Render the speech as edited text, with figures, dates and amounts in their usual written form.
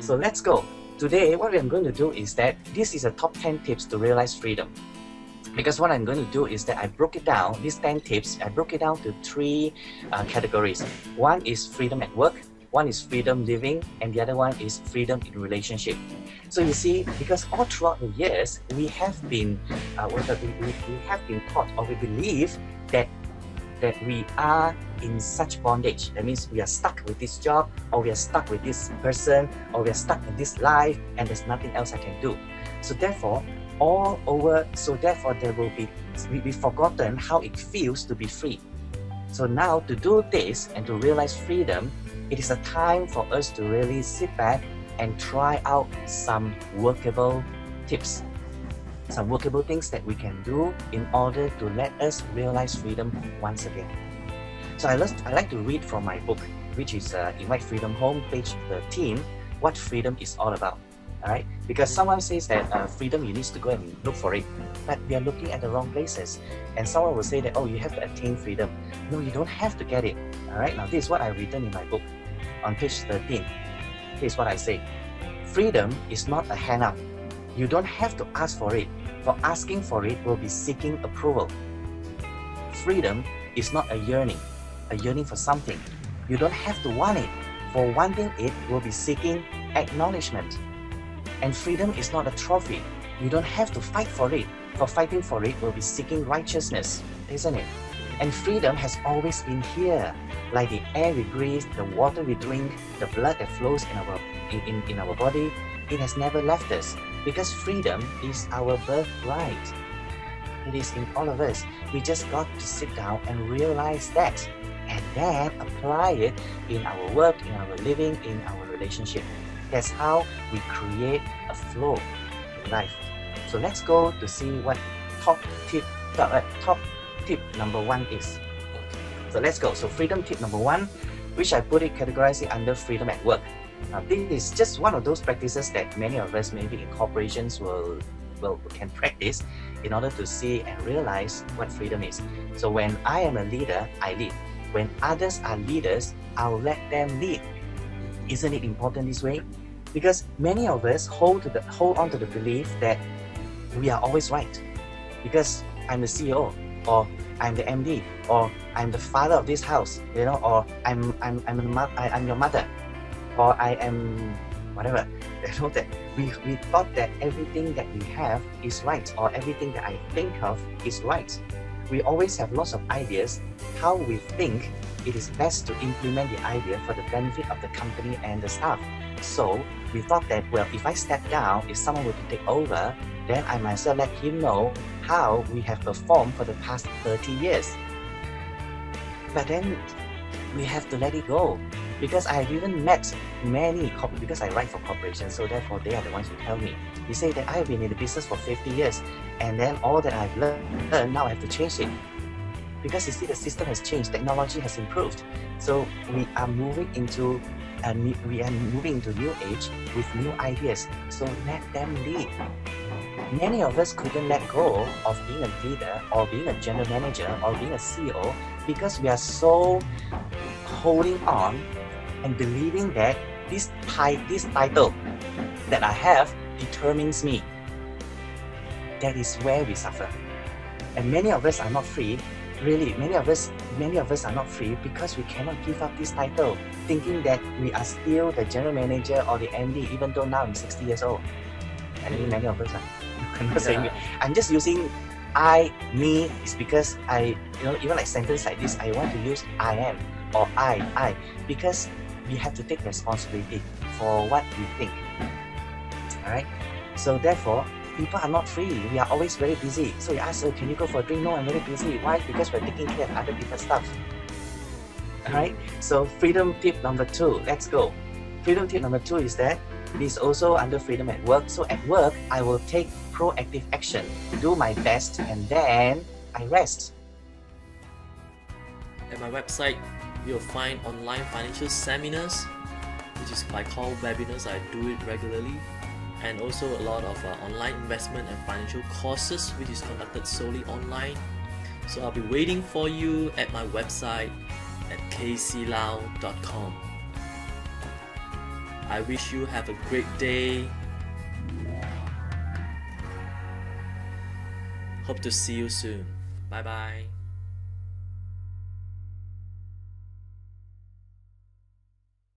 So let's go. Today, what I'm going to do is that this is a top 10 tips to realize freedom. Because what I'm going to do is that I broke it down, these 10 tips, I broke it down to three categories. One is freedom at work, one is freedom living, and the other one is freedom in relationship. So you see, because all throughout the years, we have been taught, or we believe that we are in such bondage. That means we are stuck with this job, or we are stuck with this person, or we are stuck in this life, and there's nothing else I can do. So therefore, there will be, we've forgotten how it feels to be free. So now to do this and to realize freedom, it is a time for us to really sit back and try out some workable tips, some workable things that we can do in order to let us realize freedom once again. So I like to read from my book, which is Invite Freedom Home, page 13, what freedom is all about. Alright? Because someone says that freedom, you need to go and look for it, but we are looking at the wrong places. And someone will say that, oh, you have to attain freedom. No, you don't have to get it. Alright? Now this is what I've written in my book on page 13. Here's what I say. Freedom is not a handout. You don't have to ask for it. For asking for it will be seeking approval. Freedom is not a yearning for something. You don't have to want it. For wanting it will be seeking acknowledgement. And freedom is not a trophy. You don't have to fight for it. For fighting for it will be seeking righteousness, isn't it? And freedom has always been here, like the air we breathe, the water we drink, the blood that flows in our body. It has never left us, because freedom is our birthright. It is in all of us. We just got to sit down and realize that, and then apply it in our work, in our living, in our relationship. That's how we create a flow in life. So let's go to see what top tip number 1 is. So let's go. So freedom tip number 1, which I put it, categorize it under freedom at work. Now this is just one of those practices that many of us maybe in corporations can practice in order to see and realize what freedom is. So when I am a leader, I lead. When others are leaders, I'll let them lead. Isn't it important this way? Because many of us hold on to the belief that we are always right. Because I'm the CEO, or I'm the MD, or I'm the father of this house, or I'm your mother, or I am whatever. That we thought that everything that we have is right, or everything that I think of is right. We always have lots of ideas how we think it is best to implement the idea for the benefit of the company and the staff. So we thought that, well, if I step down, if someone were to take over, then I might as well let him know how we have performed for the past 30 years. But then we have to let it go, because I have even met many because I write for corporations, so therefore they are the ones who tell me. You say that I have been in the business for 50 years, and then all that I've learned, now I have to change it. Because you see, the system has changed, technology has improved. So we are moving into new age with new ideas. So let them lead. Many of us couldn't let go of being a leader, or being a general manager, or being a CEO, because we are so holding on and believing that this title that I have determines me. That is where we suffer. And many of us are not free. Really, many of us are not free because we cannot give up this title, thinking that we are still the general manager or the MD, even though now I'm 60 years old. I mean, many of us are. I'm not saying I'm just using I, me, is because even like sentence like this, I want to use I am or I, because we have to take responsibility for what we think. Alright? So therefore, people are not free. We are always very busy. So you ask, can you go for a drink? No, I'm very busy. Why? Because we're taking care of other people's stuff. Alright? So freedom tip number 2. Let's go. Freedom tip number 2 is that it is also under freedom at work. So at work, I will take proactive action, do my best, and then I rest. At my website, you'll find online financial seminars, which is I call webinars. I do it regularly. And also a lot of online investment and financial courses, which is conducted solely online. So I'll be waiting for you at my website at kclau.com. I wish you have a great day. Hope to see you soon. Bye bye.